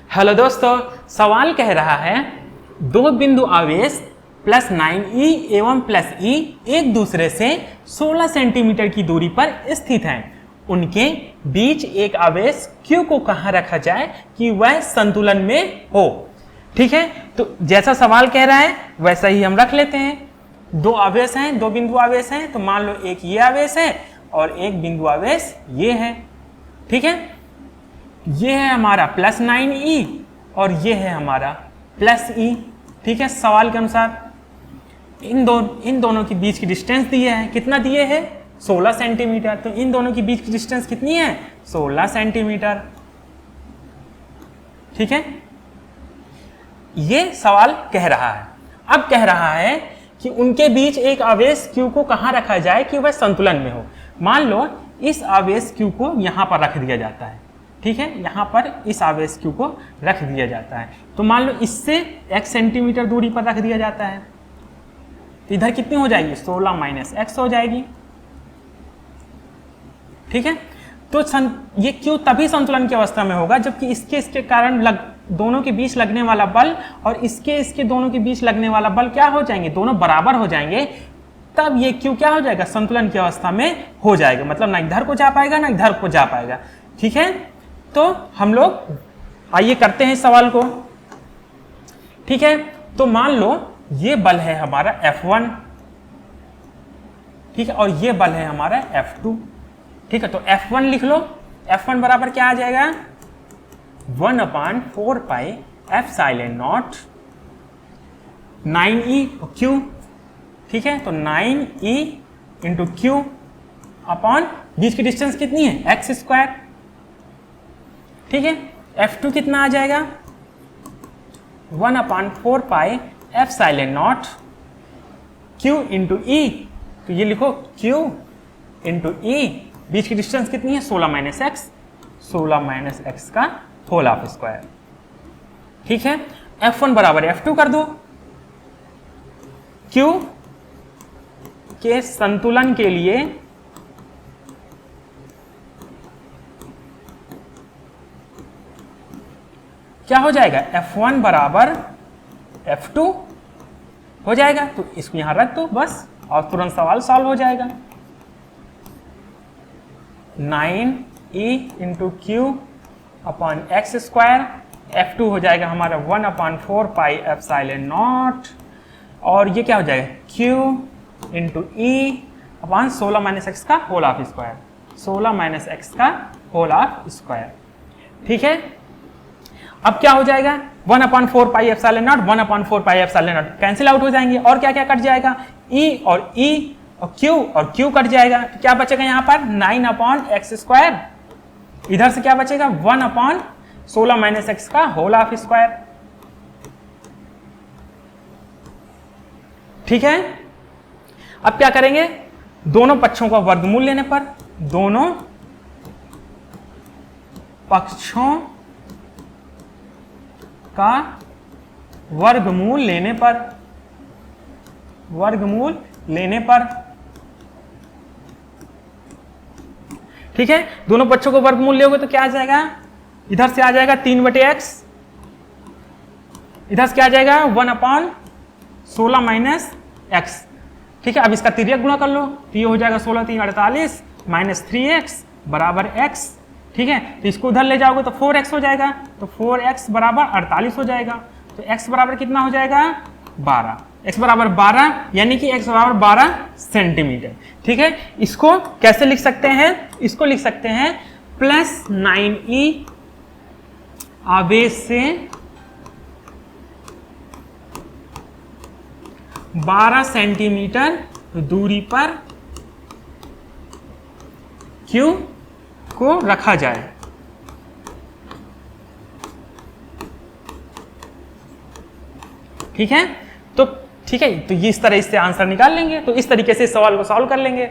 Hello दोस्तों, सवाल कह रहा है दो बिंदु आवेश प्लस 9e एवं प्लस e एक दूसरे से 16 सेंटीमीटर की दूरी पर स्थित हैं। उनके बीच एक आवेश q को कहाँ रखा जाए कि वह संतुलन में हो। ठीक है, तो जैसा सवाल कह रहा है वैसा ही हम रख लेते हैं। दो आवेश हैं, दो बिंदु आवेश हैं, तो मान लो एक ये आवेश है और एक बिंदु आवेश ये है। ठीक है, ये है हमारा प्लस 9e और ये है हमारा प्लस e। ठीक है, सवाल के अनुसार इन दोनों के बीच की डिस्टेंस दिए है, कितना दिए है 16 सेंटीमीटर। तो इन दोनों के बीच की डिस्टेंस कितनी है 16 सेंटीमीटर। ठीक है, ये सवाल कह रहा है। अब कह रहा है कि उनके बीच एक आवेश q को कहाँ रखा जाए कि वह संतुलन में हो। मान लो इस आवेश q को यहाँ पर रख दिया जाता है। ठीक है, यहाँ पर इस आवेश q को रख दिया जाता है, तो मान लो इससे x सेंटीमीटर दूरी पर रख दिया जाता है, तो इधर कितनी हो जाएगी 16 माइनस x हो जाएगी। ठीक है, तो ये q तभी संतुलन की अवस्था में होगा जबकि इसके कारण दोनों के बीच लगने वाला बल और इसके दोनों के बीच लगने वाला बल क्या हो जाएंगे, दोनों बराबर हो जाएंगे। तब ये q क्या हो जाएगा संतुलन की अवस्था में हो जाएगा, मतलब ना इधर को जा पाएगा ना इधर को जा पाएगा। ठीक है, तो हम लोग आइए करते हैं इस सवाल को। ठीक है, तो मान लो ये बल है हमारा F1, ठीक है, और ये बल है हमारा F2। ठीक है, तो F1 लिख लो। F1 बराबर क्या आ जाएगा 1/4 pi epsilon not 9e q। ठीक है, तो 9e इंटू q अपॉन बीच की डिस्टेंस कितनी है x स्क्वायर। ठीक है, F2 कितना आ जाएगा 1/4 pi epsilon not q into e। तो ये लिखो q इंटू e, बीच की डिस्टेंस कितनी है 16 माइनस x, 16 माइनस x का होल हाफ स्क्वायर। ठीक है, F1 बराबर F2 कर दो। q के संतुलन के लिए क्या हो जाएगा F1 बराबर F2 हो जाएगा, तो इसको यहां रख दो बस और तुरंत सवाल सॉल्व हो जाएगा। 9e into q upon x square, F2 हो जाएगा हमारा 1/4 पाई एप्सिलॉन नॉट, और ये क्या हो जाएगा q into e upon 16 minus x का whole half square, 16 minus x का होल हाफ स्क्वायर। ठीक है, अब क्या हो जाएगा 1/4 pi epsilon naught, 1/4 pi epsilon naught cancel out हो जाएंगे और क्या क्या कट जाएगा e और q कट जाएगा। तो क्या बचेगा यहाँ पर 9/x स्क्वायर, इधर से क्या बचेगा 1/16 माइनस एक्स का होल हाफ स्क्वायर। ठीक है, अब क्या करेंगे दोनों पक्षों का वर्गमूल लेने पर, दोनों पक्षों का वर्गमूल लेने पर, ठीक है, दोनों पक्षों को वर्गमूल लेोगे तो क्या आ जाएगा, इधर से आ जाएगा 3/x, इधर से क्या आ जाएगा 1/16 माइनस x। ठीक है, अब इसका तिर्यक गुणा कर लो तो ये हो जाएगा 16 3 48 माइनस 3x बराबर x। ठीक है, तो इसको उधर ले जाओगे तो 4x हो जाएगा, तो 4x बराबर 48 हो जाएगा। तो x बराबर कितना हो जाएगा 12, x बराबर 12 यानी कि x बराबर 12 सेंटीमीटर। ठीक है, इसको कैसे लिख सकते हैं, इसको लिख सकते हैं प्लस 9e आवेश से 12 सेंटीमीटर दूरी पर q को रखा जाए। ठीक है, तो ठीक है, तो इस तरह इससे आंसर निकाल लेंगे। तो इस तरीके से इस सवाल को सॉल्व कर लेंगे।